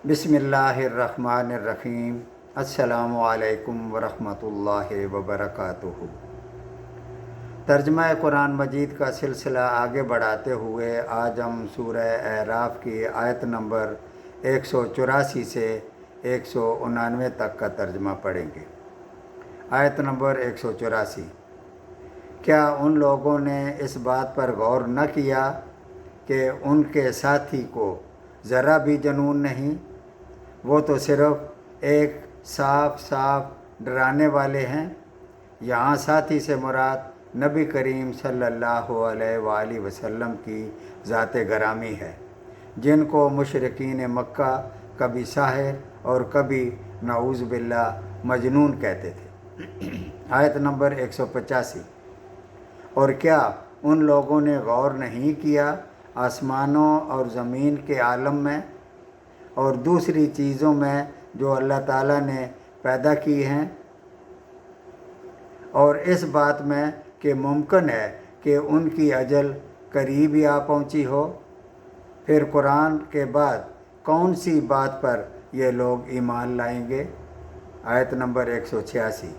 بسم اللہ الرحمن الرحیم۔ السلام علیکم ورحمۃ اللہ وبرکاتہ۔ ترجمہ قرآن مجید کا سلسلہ آگے بڑھاتے ہوئے آج ہم سورہ اعراف کی آیت نمبر 184 سے 199 تک کا ترجمہ پڑھیں گے۔ آیت نمبر 184۔ کیا ان لوگوں نے اس بات پر غور نہ کیا کہ ان کے ساتھی کو ذرا بھی جنون نہیں؟ وہ تو صرف ایک صاف ڈرانے والے ہیں۔ یہاں ساتھی سے مراد نبی کریم صلی اللہ علیہ وآلہ وسلم کی ذات گرامی ہے، جن کو مشرکین مکہ کبھی ساحر اور کبھی نعوذ باللہ مجنون کہتے تھے۔ آیت نمبر 185۔ اور کیا ان لوگوں نے غور نہیں کیا آسمانوں اور زمین کے عالم میں اور دوسری چیزوں میں جو اللہ تعالیٰ نے پیدا کی ہیں، اور اس بات میں کہ ممکن ہے کہ ان کی اجل قریب ہی آ پہنچی ہو؟ پھر قرآن کے بعد کون سی بات پر یہ لوگ ایمان لائیں گے؟ آیت نمبر 186۔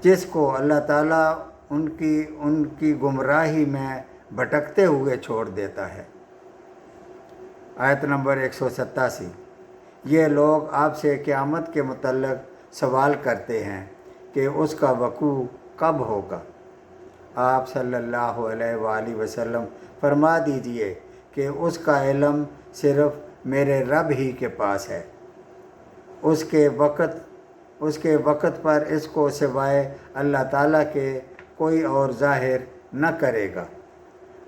جس کو اللہ تعالیٰ ان کی گمراہی میں بھٹکتے ہوئے چھوڑ دیتا ہے۔ آیت نمبر 187۔ یہ لوگ آپ سے قیامت کے متعلق سوال کرتے ہیں کہ اس کا وقوع کب ہوگا۔ آپ صلی اللہ علیہ وآلہ وسلم فرما دیجئے کہ اس کا علم صرف میرے رب ہی کے پاس ہے۔ اس کے وقت پر اس کو سوائے اللہ تعالیٰ کے کوئی اور ظاہر نہ کرے گا۔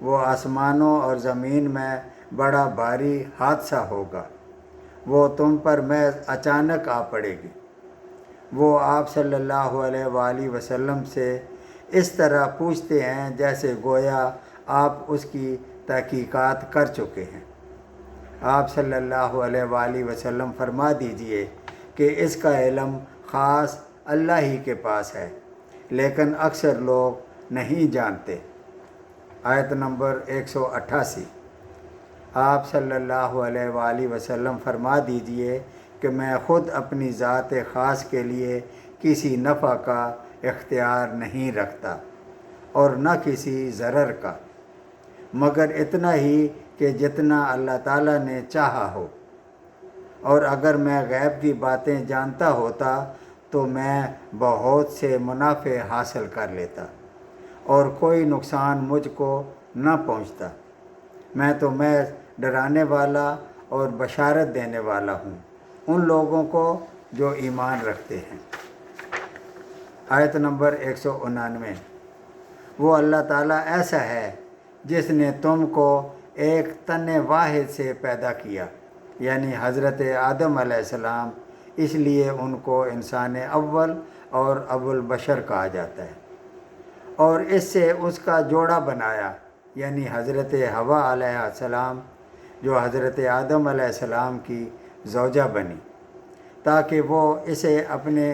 وہ آسمانوں اور زمین میں بڑا بھاری حادثہ ہوگا۔ وہ تم پر محض اچانک آ پڑے گی۔ وہ آپ صلی اللہ علیہ وآلہ وسلم سے اس طرح پوچھتے ہیں جیسے گویا آپ اس کی تحقیقات کر چکے ہیں۔ آپ صلی اللہ علیہ وآلہ وسلم فرما دیجئے کہ اس کا علم خاص اللہ ہی کے پاس ہے، لیکن اکثر لوگ نہیں جانتے۔ آیت نمبر 188۔ آپ صلی اللہ علیہ وآلہ وسلم فرما دیجئے کہ میں خود اپنی ذات خاص کے لیے کسی نفع کا اختیار نہیں رکھتا اور نہ کسی ضرر کا، مگر اتنا ہی کہ جتنا اللہ تعالیٰ نے چاہا ہو۔ اور اگر میں غیب کی باتیں جانتا ہوتا تو میں بہت سے منافع حاصل کر لیتا اور کوئی نقصان مجھ کو نہ پہنچتا۔ میں تو محض ڈرانے والا اور بشارت دینے والا ہوں ان لوگوں کو جو ایمان رکھتے ہیں۔ آیت نمبر 199۔ وہ اللہ تعالیٰ ایسا ہے جس نے تم کو ایک تن واحد سے پیدا کیا، یعنی حضرت آدم علیہ السلام، اس لیے ان کو انسان اول اور ابو البشر کہا جاتا ہے، اور اس سے اس کا جوڑا بنایا، یعنی حضرت حوا علیہ السلام، جو حضرت آدم علیہ السلام کی زوجہ بنی، تاکہ وہ اسے اپنے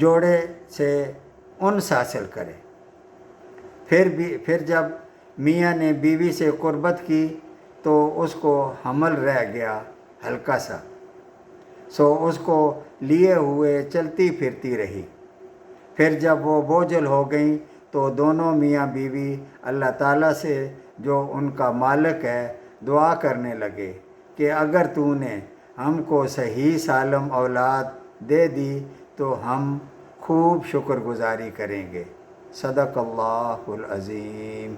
جوڑے سے انس حاصل کرے۔ پھر جب میاں نے بیوی سے قربت کی تو اس کو حمل رہ گیا ہلکا سا، سو اس کو لیے ہوئے چلتی پھرتی رہی۔ پھر جب وہ بوجھل ہو گئیں تو دونوں میاں بیوی اللہ تعالیٰ سے جو ان کا مالک ہے دعا کرنے لگے کہ اگر تو نے ہم کو صحیح سالم اولاد دے دی تو ہم خوب شکر گزاری کریں گے۔ صدق اللہ العظیم۔